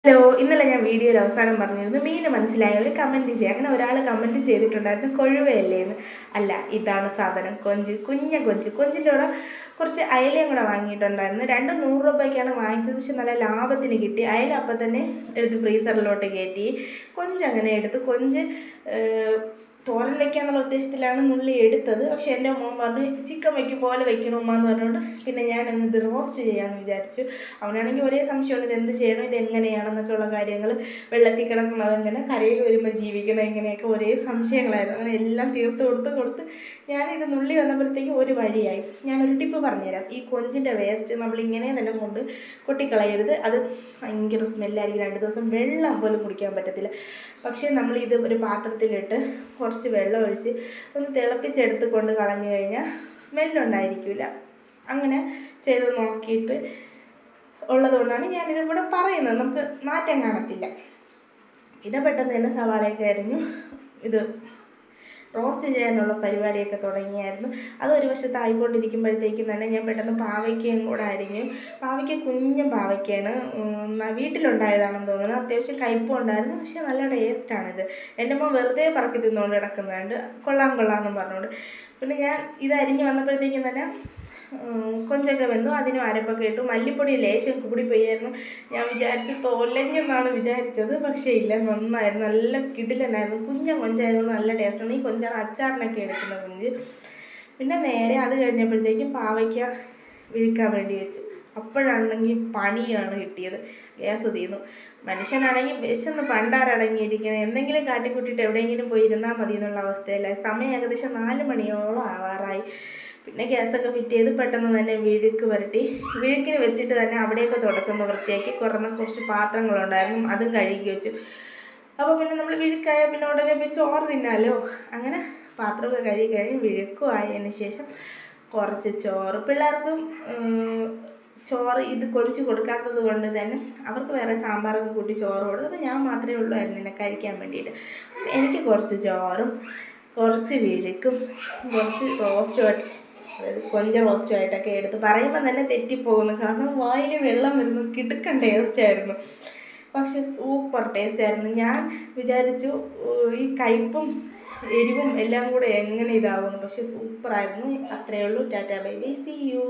Hello, ഇന്നലെ ഞാൻ വീഡിയോയിൽ അവസാനം പറഞ്ഞിരുന്നു മീൻ മനസ്സിലായവർ കമൻറ്റ് ചെയ്യുക. അങ്ങനെ ഒരാൾ കമൻറ്റ് ചെയ്തിട്ടുണ്ടായിരുന്നു കൊഴുവയല്ലേ എന്ന്. അല്ല, ഇതാണ് സാധനം, കൊഞ്ച്, കൊഞ്ച്. കൊഞ്ചിൻ്റെ കൂടെ കുറച്ച് അയലയും കൂടെ വാങ്ങിയിട്ടുണ്ടായിരുന്നു. 100 രൂപയ്ക്കാണ് വാങ്ങിച്ചത്. പക്ഷെ നല്ല ലാഭത്തിന് കിട്ടി. അയല അപ്പം തന്നെ എടുത്ത് ഫ്രീസറിലോട്ട് കയറ്റി. കൊഞ്ചങ്ങനെ എടുത്ത് തോരൻ വയ്ക്കാന്നുള്ള ഉദ്ദേശത്തിലാണ് നുള്ളി എടുത്തത്. പക്ഷേ എൻ്റെ മോൻ പറഞ്ഞു ചിക്കൻ വയ്ക്കും പോലെ വയ്ക്കണം ഉമ്മ എന്ന് പറഞ്ഞുകൊണ്ട് പിന്നെ ഞാനൊന്ന് ഇത് റോസ്റ്റ് ചെയ്യാമെന്ന് വിചാരിച്ചു. അവനാണെങ്കിൽ ഒരേ സംശയമുണ്ട്, ഇത് എന്ത് ചെയ്യണം, ഇത് എങ്ങനെയാണെന്നൊക്കെയുള്ള കാര്യങ്ങൾ, വെള്ളത്തിൽ കിടക്കണം, അതെങ്ങനെ, കരയിൽ വരുമ്പോൾ ജീവിക്കണം, ഇങ്ങനെയൊക്കെ ഒരേ സംശയങ്ങളായിരുന്നു. അങ്ങനെ എല്ലാം തീർത്ത് കൊടുത്ത് ഞാനിത് നുള്ളി വന്നപ്പോഴത്തേക്ക് ഒരു വഴിയായി. ഞാനൊരു ടിപ്പ് പറഞ്ഞുതരാം. ഈ കൊഞ്ചിൻ്റെ വേസ്റ്റ് നമ്മളിങ്ങനെ തന്നെ കൊണ്ട് കൊട്ടിക്കളയരുത്. അത് ഭയങ്കര സ്മെല്ലായിരിക്കും. 2 ദിവസം വെള്ളം പോലും കുടിക്കാൻ പറ്റത്തില്ല. പക്ഷേ നമ്മളിത് ഒരു പാത്രത്തിലിട്ട് കുറച്ച് വെള്ളം ഒഴിച്ച് ഒന്ന് തിളപ്പിച്ചെടുത്ത് കൊണ്ട് കളഞ്ഞു കഴിഞ്ഞാൽ സ്മെല്ലുണ്ടായിരിക്കില്ല. അങ്ങനെ ചെയ്ത് നോക്കിയിട്ട് ഉള്ളതുകൊണ്ടാണ് ഞാനിതും കൂടെ പറയുന്നത്. നമുക്ക് മാറ്റം കാണത്തില്ല. പിന്നെ പെട്ടെന്ന് തന്നെ സവാളയൊക്കെ അരിഞ്ഞു ഇത് റോസ്റ്റ് ചെയ്യാനുള്ള പരിപാടിയൊക്കെ തുടങ്ങിയായിരുന്നു. അതൊരു വശത്തായിക്കൊണ്ടിരിക്കുമ്പോഴത്തേക്കും തന്നെ ഞാൻ പെട്ടെന്ന് പാവയ്ക്കയും കൂടെ അരിഞ്ഞു. പാവയ്ക്ക കുഞ്ഞും പാവയ്ക്കയാണ്, വീട്ടിലുണ്ടായതാണെന്ന് തോന്നുന്നു. അത്യാവശ്യം കയ്പും ഉണ്ടായിരുന്നു. പക്ഷേ നല്ല ടേസ്റ്റാണിത്. എൻ്റെ മോൻ വെറുതെ പറക്കി തിന്നുകൊണ്ട് കിടക്കുന്നുണ്ട്, കൊള്ളാമെന്നും പറഞ്ഞുകൊണ്ട്. പിന്നെ ഞാൻ ഇത് അരിഞ്ഞ് വന്നപ്പോഴത്തേക്കും തന്നെ കൊഞ്ചൊക്കെ വെന്തു. അതിനും അരപ്പൊക്കെ ഇട്ടു. മല്ലിപ്പൊടി ലേശം കൂടിപ്പോയായിരുന്നു. ഞാൻ വിചാരിച്ച് തോലഞ്ഞെന്നാണ് വിചാരിച്ചത്. പക്ഷേ ഇല്ല, നന്നായിരുന്നു. നല്ല കിടിലനായിരുന്നു. കൊഞ്ചായതുകൊണ്ട് നല്ല ടേസ്റ്റാണ്. ഈ കൊഞ്ചാണ് അച്ചാറിനൊക്കെ എടുക്കുന്ന കൊഞ്ച്. പിന്നെ നേരെ അത് കഴിഞ്ഞപ്പോഴത്തേക്കും പാവയ്ക്ക വിഴുക്കാൻ വേണ്ടി വെച്ച്. അപ്പോഴാണെങ്കിൽ പണിയാണ് കിട്ടിയത്. ഗ്യാസ് തീർന്നു. മനുഷ്യനാണെങ്കിൽ വിശന്ന് പണ്ടാരടങ്ങിയിരിക്കുന്നത്. എന്തെങ്കിലും കാട്ടിക്കൂട്ടിയിട്ട് എവിടെയെങ്കിലും പോയി ഇരുന്നാൽ മതി എന്നുള്ള അവസ്ഥയല്ല. സമയം ഏകദേശം 4 മണിയോളം ആവാറായി. പിന്നെ ഗ്യാസൊക്കെ ഫിറ്റ് ചെയ്ത് പെട്ടെന്ന് തന്നെ വിഴുക്ക് വരട്ടി. വിഴുക്കിന് വെച്ചിട്ട് തന്നെ അവിടെയൊക്കെ തുടച്ചൊന്ന് വൃത്തിയാക്കി. കുറച്ച് പാത്രങ്ങളുണ്ടായിരുന്നു, അതും കഴുകി വെച്ചു. അപ്പോൾ പിന്നെ നമ്മൾ വിഴുക്കായ പിന്നെ ഉടനെ പോയി ചോറ് തിന്നാലോ. അങ്ങനെ പാത്രമൊക്കെ കഴുകി വിഴുക്കും ആയതിന് ശേഷം കുറച്ച് ചോറ്, പിള്ളേർക്കും ചോറ് ഇത് കൊഞ്ച് കൊടുക്കാത്തത് കൊണ്ട് തന്നെ അവർക്ക് വേറെ സാമ്പാറൊക്കെ കൂട്ടി ചോറ് കൊടുത്തു. അപ്പോൾ ഞാൻ മാത്രമേ ഉള്ളായിരുന്നു എന്നെ കഴിക്കാൻ വേണ്ടിയിട്ട്. എനിക്ക് കുറച്ച് ചോറും കുറച്ച് വിഴുക്കും കുറച്ച് റോസ്റ്റുമായിട്ട്, അതായത് കൊഞ്ച റോസ്റ്റുമായിട്ടൊക്കെ എടുത്ത് പറയുമ്പോൾ തന്നെ തെറ്റിപ്പോകുന്നു. കാരണം വായിൽ വെള്ളം വരുന്നു. കിടുക്കൻ ടേസ്റ്റായിരുന്നു. പക്ഷെ സൂപ്പർ ടേസ്റ്റായിരുന്നു. ഞാൻ വിചാരിച്ചു ഈ കയ്പും എരിവും എല്ലാം കൂടെ എങ്ങനെ ഇതാവുന്നു. പക്ഷെ സൂപ്പറായിരുന്നു. അത്രയേ ഉള്ളൂ. Tata bye bye, see U.